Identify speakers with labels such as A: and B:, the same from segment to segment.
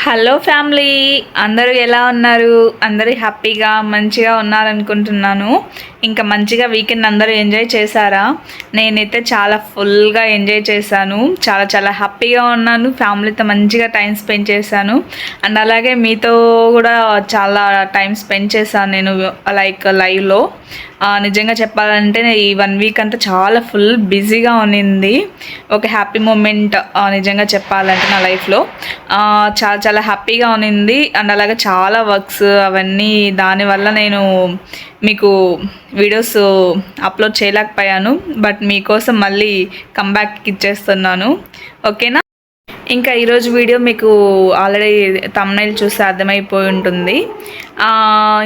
A: Hello family, అందరూ ఎలా ఉన్నారు? అందరూ హ్యాపీగా మంచిగా ఉన్నారనుకుంటున్నాను. ఇంకా మంచిగా వీకెండ్ అందరూ ఎంజాయ్ చేశారా? నేనైతే చాలా ఫుల్గా ఎంజాయ్ చేశాను. చాలా చాలా హ్యాపీగా ఉన్నాను. ఫ్యామిలీతో మంచిగా టైం స్పెండ్ చేశాను. అండ్ అలాగే మీతో కూడా చాలా టైం స్పెండ్ చేశాను నేను లైవ్లో. నిజంగా చెప్పాలంటే ఈ 1 వీక్ అంతా చాలా ఫుల్ బిజీగా ఉన్నింది. ఒక హ్యాపీ మూమెంట్ నిజంగా చెప్పాలంటే నా లైఫ్లో చాలా చాలా హ్యాపీగా ఉన్నింది. అండ్ అలాగే చాలా వర్క్స్ అవన్నీ దానివల్ల నేను మీకు వీడియోస్ అప్లోడ్ చేయలేకపోయాను. బట్ మీకోసం మళ్ళీ కంబ్యాక్ ఇచ్చేస్తున్నాను. ఓకేనా? ఇంకా ఈరోజు వీడియో మీకు ఆల్రెడీ థంబ్నెయిల్ చూస్తే అర్థమైపోయి ఉంటుంది.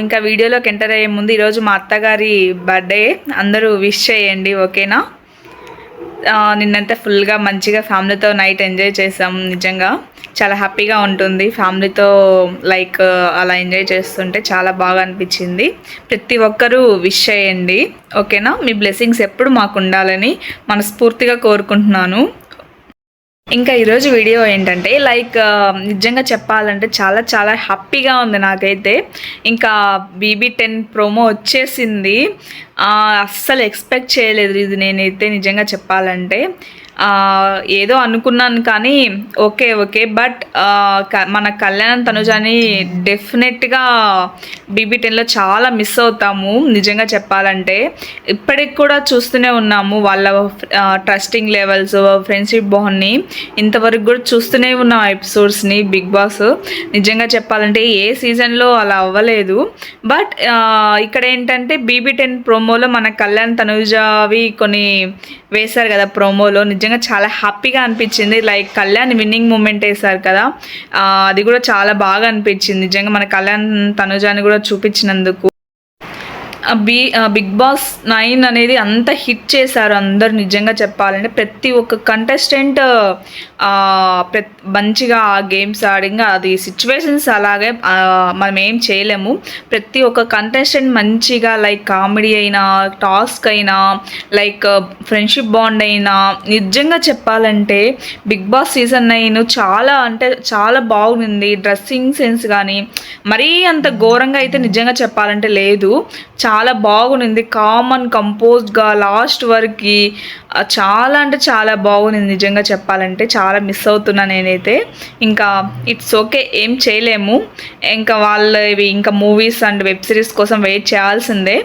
A: ఇంకా వీడియోలోకి ఎంటర్ అయ్యే ముందు ఈరోజు మా అత్తగారి బర్త్డే, అందరూ విష్ చేయండి. ఓకేనా? నిన్నంతా ఫుల్గా మంచిగా ఫ్యామిలీతో నైట్ ఎంజాయ్ చేసాం. నిజంగా చాలా హ్యాపీగా ఉంటుంది ఫ్యామిలీతో అలా ఎంజాయ్ చేస్తుంటే చాలా బాగా అనిపించింది. ప్రతి ఒక్కరూ విష్ చేయండి. ఓకేనా? మీ బ్లెస్సింగ్స్ ఎప్పుడు మాకు ఉండాలని మనస్ఫూర్తిగా కోరుకుంటున్నాను. ఇంకా ఈరోజు వీడియో ఏంటంటే నిజంగా చెప్పాలంటే చాలా చాలా హ్యాపీగా ఉంది నాకైతే. ఇంకా BB10 ప్రోమో వచ్చేసింది. అస్సలు ఎక్స్పెక్ట్ చేయలేదు ఇది నేనైతే నిజంగా చెప్పాలంటే. ఏదో అనుకున్నాను కానీ ఓకే బట్ మన కళ్యాణ్ తనుజాని డెఫినెట్గా BB10లో చాలా మిస్ అవుతాము నిజంగా చెప్పాలంటే. ఇప్పటికి కూడా చూస్తూనే ఉన్నాము వాళ్ళ ట్రస్టింగ్ లెవెల్స్, ఫ్రెండ్షిప్ బాండ్ని ఇంతవరకు కూడా చూస్తూనే ఉన్నాం ఎపిసోడ్స్ని. బిగ్ బాస్ నిజంగా చెప్పాలంటే ఏ సీజన్లో అలా అవ్వలేదు. బట్ ఇక్కడ ఏంటంటే BB10 ప్రోమోలో మన కళ్యాణ్ తనుజావి కొన్ని వేశారు కదా ప్రోమోలో. నిజంగా చాలా హ్యాపీగా అనిపించింది. కళ్యాణ్ విన్నింగ్ మూమెంట్ వేశారు కదా, అది కూడా చాలా బాగా అనిపించింది నిజంగా మన కళ్యాణ్ తనుజాని కూడా చూపించినందుకు. బిగ్ బాస్ 9 అనేది అంత హిట్ చేశారు అందరు నిజంగా చెప్పాలంటే. ప్రతి ఒక్క కంటెస్టెంట్ మంచిగా ఆ గేమ్స్ ఆడింగా అది సిచ్యువేషన్స్ అలాగే మనం ఏం చేయలేము. ప్రతి ఒక్క కంటెస్టెంట్ మంచిగా కామెడీ అయినా, టాస్క్ అయినా, ఫ్రెండ్షిప్ బాండ్ అయినా నిజంగా చెప్పాలంటే బిగ్ బాస్ సీజన్ 9 చాలా అంటే చాలా బాగుంది. డ్రెస్సింగ్ సెన్స్ కానీ మరీ అంత ఘోరంగా అయితే నిజంగా చెప్పాలంటే లేదు. చాలా బాగుంది. కామన్ కంపోజ్డ్గా లాస్ట్ వరకు చాలా అంటే చాలా బాగుంది నిజంగా చెప్పాలంటే. చాలా మిస్ అవుతున్నా నేనైతే. ఇంకా ఇట్స్ ఓకే, ఏం చేయలేము. ఇంకా వాళ్ళవి ఇంకా మూవీస్ అండ్ వెబ్ సిరీస్ కోసం వెయిట్ చేయాల్సిందే.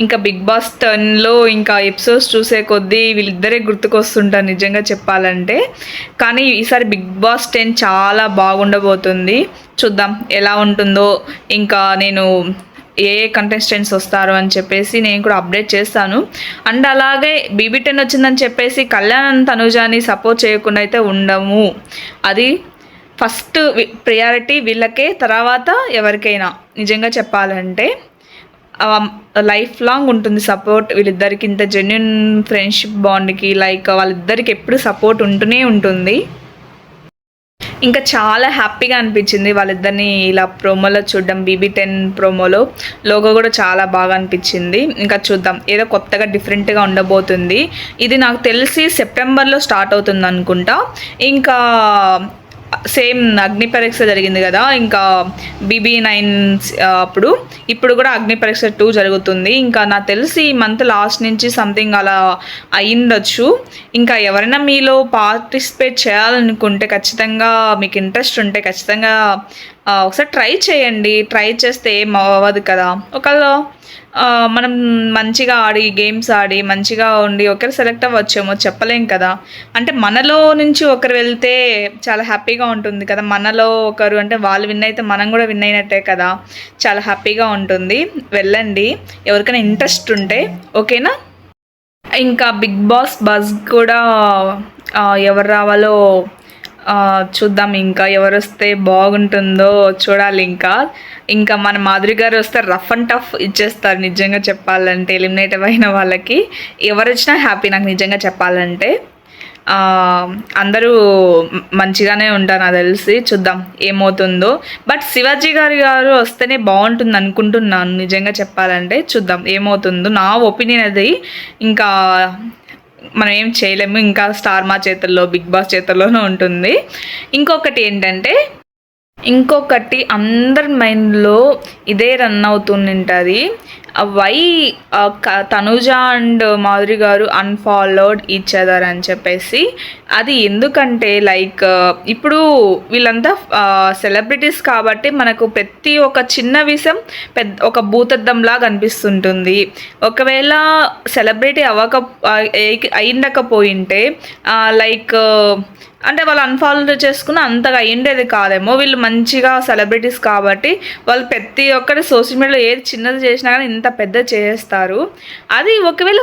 A: ఇంకా బిగ్ బాస్ 10లో ఇంకా ఎపిసోడ్స్ చూసే కొద్దీ వీళ్ళిద్దరే గుర్తుకొస్తుంటారు నిజంగా చెప్పాలంటే. కానీ ఈసారి బిగ్ బాస్ 10 చాలా బాగుండబోతుంది. చూద్దాం ఎలా ఉంటుందో. ఇంకా నేను ఏ కంటెస్టెంట్స్ వస్తారు అని చెప్పేసి నేను కూడా అప్డేట్ చేస్తాను. అండ్ అలాగే BB10 వచ్చిందని చెప్పేసి కళ్యాణ్ తనుజాని సపోర్ట్ చేయకుండా అయితే ఉండము. అది ఫస్ట్ ప్రియారిటీ వీళ్ళకే, తర్వాత ఎవరికైనా నిజంగా చెప్పాలంటే లైఫ్ లాంగ్ ఉంటుంది సపోర్ట్ వీళ్ళిద్దరికి. ఇంత జెన్యున్ ఫ్రెండ్షిప్ బాండ్కి వాళ్ళిద్దరికి ఎప్పుడు సపోర్ట్ ఉంటూనే ఉంటుంది. ఇంకా చాలా హ్యాపీగా అనిపించింది వాళ్ళిద్దరిని ఇలా ప్రోమోలో చూడడం. BB10 ప్రోమోలో లోగో కూడా చాలా బాగా అనిపించింది. ఇంకా చూద్దాం, ఏదో కొత్తగా డిఫరెంట్గా ఉండబోతుంది. ఇది నాకు తెలిసి సెప్టెంబర్లో స్టార్ట్ అవుతుంది అనుకుంటా. ఇంకా సేమ్ అగ్ని పరీక్ష జరిగింది కదా, ఇంకా BB9 ఇప్పుడు కూడా అగ్ని పరీక్ష 2 జరుగుతుంది. ఇంకా నాకు తెలిసి ఈ మంత్ లాస్ట్ నుంచి సంథింగ్ అలా అయ్యిండొచ్చు. ఇంకా ఎవరైనా మీలో పార్టిసిపేట్ చేయాలనుకుంటే ఖచ్చితంగా మీకు ఇంట్రెస్ట్ ఉంటే ఖచ్చితంగా ఒకసారి ట్రై చేయండి. ట్రై చేస్తే ఏం అవ్వదు కదా. ఒకవేళ మనం మంచిగా ఆడి గేమ్స్ ఆడి మంచిగా ఉండి ఒకరు సెలెక్ట్ అవ్వచ్చేమో చెప్పలేం కదా. అంటే మనలో నుంచి ఒకరు వెళ్తే చాలా హ్యాపీగా ఉంటుంది కదా. మనలో ఒకరు అంటే వాళ్ళు విన్ అయితే మనం కూడా విన్ అయినట్టే కదా. చాలా హ్యాపీగా ఉంటుంది. వెళ్ళండి ఎవరికైనా ఇంట్రెస్ట్ ఉంటే. ఓకేనా? ఇంకా బిగ్ బాస్ బజ్ కూడా ఎవరు రావాలో చూద్దాం. ఇంకా ఎవరు వస్తే బాగుంటుందో చూడాలి. ఇంకా మన మాధురి గారు వస్తే రఫ్ అండ్ టఫ్ ఇచ్చేస్తారు నిజంగా చెప్పాలంటే. ఎలిమినేట్ అయిన వాళ్ళకి ఎవరు వచ్చినా హ్యాపీ నాకు నిజంగా చెప్పాలంటే. అందరూ మంచిగానే ఉంటారు నాకు తెలిసి. చూద్దాం ఏమవుతుందో. బట్ శివాజీ గారు వస్తేనే బాగుంటుంది అనుకుంటున్నాను నిజంగా చెప్పాలంటే. చూద్దాం ఏమవుతుందో. నా ఒపీనియన్ అది. ఇంకా మనం ఏం చేయలేము. ఇంకా స్టార్ మా చేతుల్లో, బిగ్ బాస్ చేతుల్లోనే ఉంటుంది. ఇంకొకటి ఏంటంటే ఇంకొకటి అందరి మైండ్‌లో ఇదే రన్ అవుతుంటది. Why Tanuja and Madhuri garu unfollowed each other అని చెప్పేసి. అది ఎందుకంటే లైక్ ఇప్పుడు వీళ్ళంతా సెలబ్రిటీస్ కాబట్టి మనకు ప్రతి ఒక్క చిన్న విషయం ఒక భూతద్దంలాగా అనిపిస్తుంటుంది. ఒకవేళ సెలబ్రిటీ అయ్యుండకపోయుంటే లైక్ అంటే వాళ్ళు అన్‌ఫాలో చేసుకున్న అంతగా అయ్యుండేది కాదేమో. వీళ్ళు మంచిగా సెలబ్రిటీస్ కాబట్టి వాళ్ళు ప్రతి ఒక్కటి సోషల్ మీడియాలో ఏది చిన్నది చేసినా కానీ ఇంత పెద్దది చేసేస్తారు. అది ఒకవేళ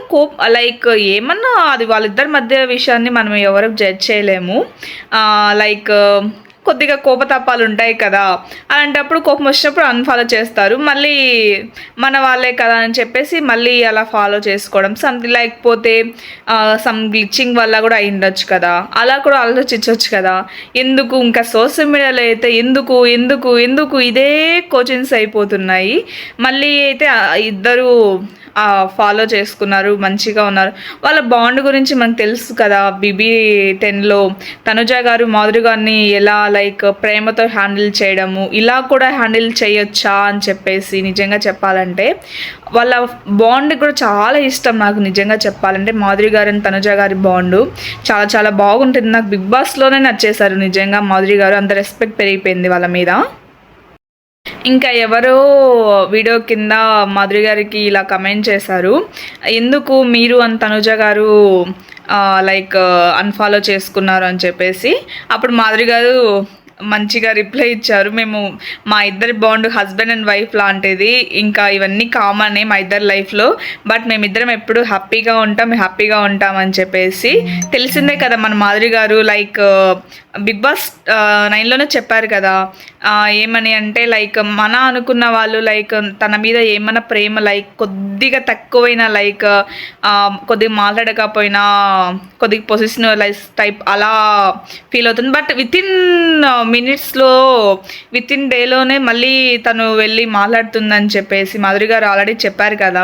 A: లైక్ ఏమన్నా అది వాళ్ళిద్దరి మధ్య విషయాన్ని మనం ఎవరు జడ్జ్ చేయలేము. లైక్ కొద్దిగా కోపతాపాలు ఉంటాయి కదా, అలాంటప్పుడు కోపం వచ్చినప్పుడు అన్‌ఫాలో చేస్తారు. మళ్ళీ మన వాళ్ళే కదా అని చెప్పేసి మళ్ళీ అలా ఫాలో చేసుకోవడం లేకపోతే సమ్ గ్లిచింగ్ వల్ల కూడా అయ్యుండొచ్చు కదా, అలా కూడా ఆలోచించవచ్చు కదా. ఎందుకు ఇంకా సోషల్ మీడియాలో అయితే ఎందుకు ఎందుకు ఎందుకు ఇదే కోచింగ్స్ అయిపోతున్నాయి. మళ్ళీ అయితే ఇద్దరు ఫాలో చేసుకున్నారు, మంచిగా ఉన్నారు. వాళ్ళ బాండ్ గురించి మనకు తెలుసు కదా. BB10లో తనుజ గారు మాధురి గారిని ఎలా లైక్ ప్రేమతో హ్యాండిల్ చేయడము, ఇలా కూడా హ్యాండిల్ చేయొచ్చా అని చెప్పేసి నిజంగా చెప్పాలంటే వాళ్ళ బాండ్ కూడా చాలా ఇష్టం నాకు. నిజంగా చెప్పాలంటే మాధురి గారు అండ్ తనుజ గారి బాండు చాలా చాలా బాగుంటుంది. నాకు బిగ్ బాస్లోనే నచ్చేశారు నిజంగా మాధురి గారు. అంత రెస్పెక్ట్ పెరిగిపోయింది వాళ్ళ మీద. ఇంకా ఎవరో వీడియో కింద మాధురి గారికి ఇలా కమెంట్ చేశారు, ఎందుకు మీరు అండ్ తనుజ గారు లైక్ అన్‌ఫాలో చేసుకున్నారు అని చెప్పేసి. అప్పుడు మాధురి గారు మంచిగా రిప్లై ఇచ్చారు, మేము మా ఇద్దరి బాండ్ హస్బెండ్ అండ్ వైఫ్ లాంటిది, ఇంకా ఇవన్నీ కామనే మా ఇద్దరి లైఫ్లో, బట్ మేమిద్దరం ఎప్పుడు హ్యాపీగా ఉంటాం అని చెప్పేసి. తెలిసిందే కదా మన మాధురి గారు లైక్ బిగ్ బాస్ 9లోనే చెప్పారు కదా, ఏమని అంటే లైక్ మన అనుకున్న వాళ్ళు లైక్ తన మీద ఏమైనా ప్రేమ లైక్ కొద్దిగా తక్కువైనా లైక్ కొద్దిగా మాట్లాడకపోయినా కొద్దిగా పొజిషన్ టైప్ అలా ఫీల్ అవుతుంది. బట్ మినిట్స్లో వితిన్ డేలోనే మళ్ళీ తను వెళ్ళి మాట్లాడుతుందని చెప్పేసి మాధురి గారు ఆల్రెడీ చెప్పారు కదా.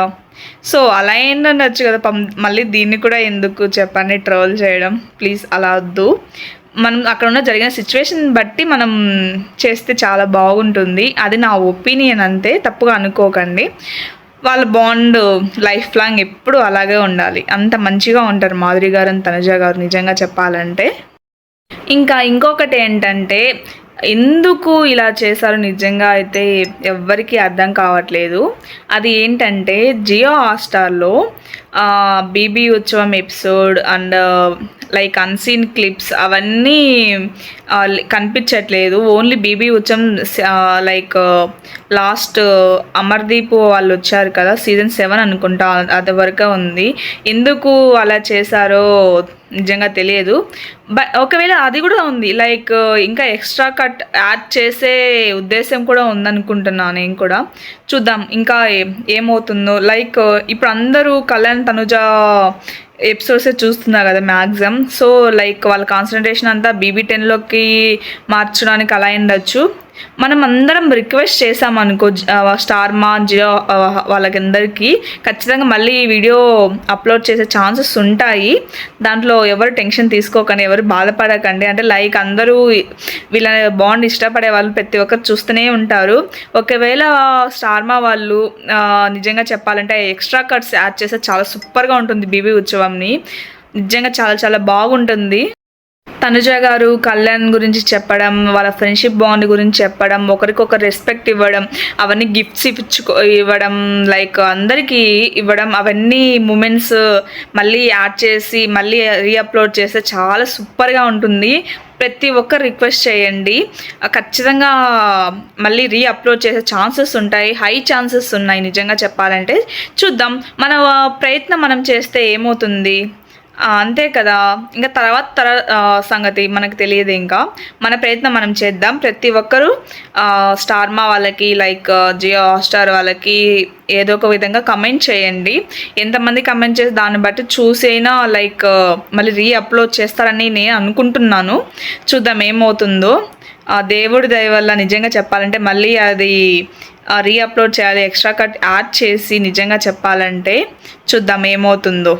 A: సో అలా ఏంటనొచ్చు కదా, మళ్ళీ దీన్ని కూడా ఎందుకు చెప్పండి ట్రోల్ చేయడం. ప్లీజ్ అలా వద్దు. మనం అక్కడ ఉన్న జరిగిన సిచ్యువేషన్ బట్టి మనం చేస్తే చాలా బాగుంటుంది. అది నా ఒపీనియన్, అంతే, తప్పుగా అనుకోకండి. వాళ్ళ బాండ్ లైఫ్ లాంగ్ ఎప్పుడు అలాగే ఉండాలి. అంత మంచిగా ఉంటారు మాధురి గారు అండ్ తనుజ గారు నిజంగా చెప్పాలంటే. ఇంకా ఇంకొకటి ఏంటంటే ఎందుకు ఇలా చేశారు నిజంగా అయితే ఎవ్వరికీ అర్థం కావట్లేదు. అది ఏంటంటే జియో హాట్‌స్టార్లో బీబీ ఉత్సవం episode and like unseen clips అవన్నీ కనిపించట్లేదు. ఓన్లీ బీబీ ఉత్సవం లైక్ లాస్ట్ అమర్దీప్ వాళ్ళు వచ్చారు కదా, సీజన్ 7 అనుకుంటా, అది వరకే ఉంది. ఎందుకు అలా చేశారో నిజంగా తెలియదు. బట్ ఒకవేళ అది కూడా ఉంది లైక్ ఇంకా ఎక్స్ట్రా కట్ యాడ్ చేసే ఉద్దేశం కూడా ఉందనుకుంటున్నాను నేను కూడా. చూద్దాం ఇంకా ఏమవుతుందో. లైక్ ఇప్పుడు అందరూ కళ్యాణ్ తనుజ ఎపిసోడ్సే చూస్తున్నారు కదా మ్యాక్సిమం. సో లైక్ వాళ్ళ కాన్సన్ట్రేషన్ అంతా BB10లోకి మార్చడానికి అలా ఉండొచ్చు. మనం అందరం రిక్వెస్ట్ చేసామనుకో స్టార్ మా జియో వాళ్ళకందరికీ ఖచ్చితంగా మళ్ళీ వీడియో అప్లోడ్ చేసే ఛాన్సెస్ ఉంటాయి. దాంట్లో ఎవరు టెన్షన్ తీసుకోకండి, ఎవరు బాధపడకండి. అంటే లైక్ అందరూ వీళ్ళ బాండ్ ఇష్టపడే వాళ్ళు ప్రతి ఒక్కరు చూస్తూనే ఉంటారు. ఒకవేళ స్టార్మా వాళ్ళు నిజంగా చెప్పాలంటే ఎక్స్ట్రా కట్స్ యాడ్ చేస్తే చాలా సూపర్గా ఉంటుంది. బీబీ ఉత్సవంని నిజంగా చాలా చాలా బాగుంటుంది. తనుజ గారు కళ్యాణ్ గురించి చెప్పడం, వాళ్ళ ఫ్రెండ్షిప్ బాండ్ గురించి చెప్పడం, ఒకరికొకరు రెస్పెక్ట్ ఇవ్వడం, అవన్నీ గిఫ్ట్స్ ఇవ్వడం, లైక్ అందరికీ ఇవ్వడం, అవన్నీ మూమెంట్స్ మళ్ళీ యాడ్ చేసి మళ్ళీ రీఅప్లోడ్ చేస్తే చాలా సూపర్గా ఉంటుంది. ప్రతి ఒక్కరు రిక్వెస్ట్ చేయండి, ఖచ్చితంగా మళ్ళీ రీఅప్లోడ్ చేసే ఛాన్సెస్ ఉంటాయి, హై ఛాన్సెస్ ఉన్నాయి నిజంగా చెప్పాలంటే. చూద్దాం, మన ప్రయత్నం మనం చేస్తే ఏమవుతుంది, అంతే కదా. ఇంకా తర్వాత సంగతి మనకు తెలియదు. ఇంకా మన ప్రయత్నం మనం చేద్దాం. ప్రతి ఒక్కరూ స్టార్మా వాళ్ళకి లైక్ జియో హాట్‌స్టార్ వాళ్ళకి ఏదో ఒక విధంగా కమెంట్ చేయండి. ఎంతమంది కమెంట్ చేసి దాన్ని బట్టి చూసైనా లైక్ మళ్ళీ రీఅప్లోడ్ చేస్తారని నేను అనుకుంటున్నాను. చూద్దాం ఏమవుతుందో. దేవుడి దయ వల్ల నిజంగా చెప్పాలంటే మళ్ళీ అది రీఅప్లోడ్ చేయాలి, ఎక్స్ట్రా కట్ యాడ్ చేసి నిజంగా చెప్పాలంటే. చూద్దాం ఏమవుతుందో.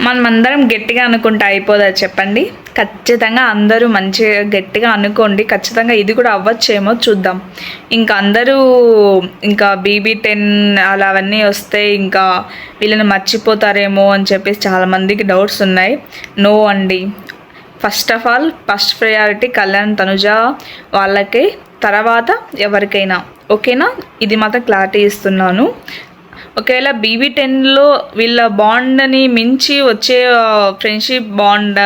A: మనమందరం గట్టిగా అనుకుంటే అయిపోదా చెప్పండి? ఖచ్చితంగా అందరూ మంచిగా గట్టిగా అనుకోండి. ఖచ్చితంగా ఇది కూడా అవ్వచ్చేమో చూద్దాం. ఇంకా అందరూ ఇంకా BB10 అలా అవన్నీ వస్తే ఇంకా వీళ్ళని మర్చిపోతారేమో అని చెప్పేసి చాలామందికి డౌట్స్ ఉన్నాయి. నో అండి. First of all first priority Kalyan Tanuja వాళ్ళకే, తర్వాత ఎవరికైనా. ఓకేనా? ఇది మాత్రం క్లారిటీ ఇస్తున్నాను. ఒకవేళ BB10లో వీళ్ళ బాండ్ని మించి వచ్చే friendship bond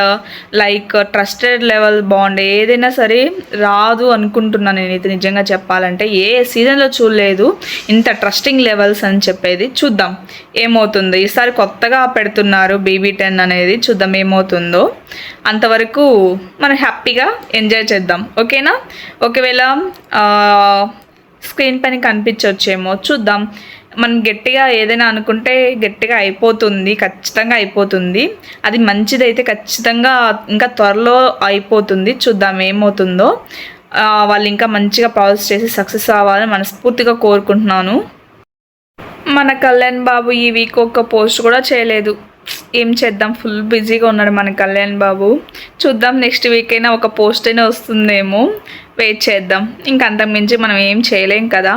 A: like trusted level bond ఏదైనా సరే రాదు అనుకుంటున్నాను నేనైతే. నిజంగా చెప్పాలంటే ఏ సీజన్లో చూడలేదు ఇంత ట్రస్టింగ్ లెవెల్స్ అని చెప్పేది. చూద్దాం ఏమవుతుందో. ఈసారి కొత్తగా పెడుతున్నారు BB10 అనేది, చూద్దాం ఏమవుతుందో. అంతవరకు మనం హ్యాపీగా ఎంజాయ్ చేద్దాం. ఓకేనా? ఒకవేళ స్క్రీన్ పైన కనిపించవచ్చేమో చూద్దాం. మనం గట్టిగా ఏదైనా అనుకుంటే గట్టిగా అయిపోతుంది, ఖచ్చితంగా అయిపోతుంది. అది మంచిదైతే ఖచ్చితంగా ఇంకా త్వరలో అయిపోతుంది. చూద్దాం ఏమవుతుందో. వాళ్ళు ఇంకా మంచిగా ప్రాసెస్ చేసి సక్సెస్ అవ్వాలని మనస్ఫూర్తిగా కోరుకుంటున్నాను. మన కళ్యాణ్ బాబు ఈ వీక్ ఒక పోస్ట్ కూడా చేయలేదు. ఏం చేద్దాం, ఫుల్ బిజీగా ఉన్నాడు మన కళ్యాణ్ బాబు. చూద్దాం నెక్స్ట్ వీక్ అయినా ఒక పోస్ట్ అయినా వస్తుందేమో, వెయిట్ చేద్దాం. ఇంక అంతకుమించి మనం ఏం చేయలేం కదా.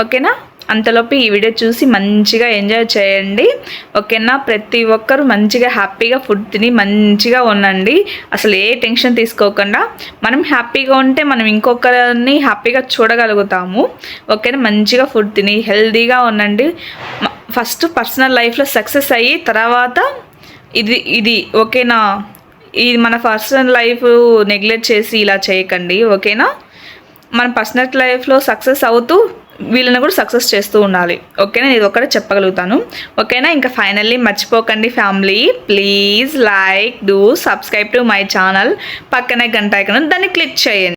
A: ఓకేనా? అంతలోపు ఈ వీడియో చూసి మంచిగా ఎంజాయ్ చేయండి. ఓకేనా? ప్రతి ఒక్కరు మంచిగా హ్యాపీగా ఫుడ్ తిని మంచిగా ఉండండి. అసలు ఏ టెన్షన్ తీసుకోకుండా మనం హ్యాపీగా ఉంటే మనం ఇంకొకరిని హ్యాపీగా చూడగలుగుతాము. ఓకేనా? మంచిగా ఫుడ్ తిని హెల్తీగా ఉండండి. ఫస్ట్ పర్సనల్ లైఫ్లో సక్సెస్ అయ్యి తర్వాత ఇది ఓకేనా? ఇది మన పర్సనల్ లైఫ్ నెగ్లెక్ట్ చేసి ఇలా చేయకండి. ఓకేనా? మన పర్సనల్ లైఫ్లో సక్సెస్ అవుతూ వీళ్ళని కూడా సక్సెస్ చేస్తూ ఉండాలి. ఓకేనా? ఇది ఒకటే చెప్పగలుగుతాను. ఓకేనా? ఇంకా ఫైనల్లీ మర్చిపోకండి family, please like do subscribe to my channel. పక్కనే గంట ఐకాన్ దాన్ని క్లిక్ చేయండి.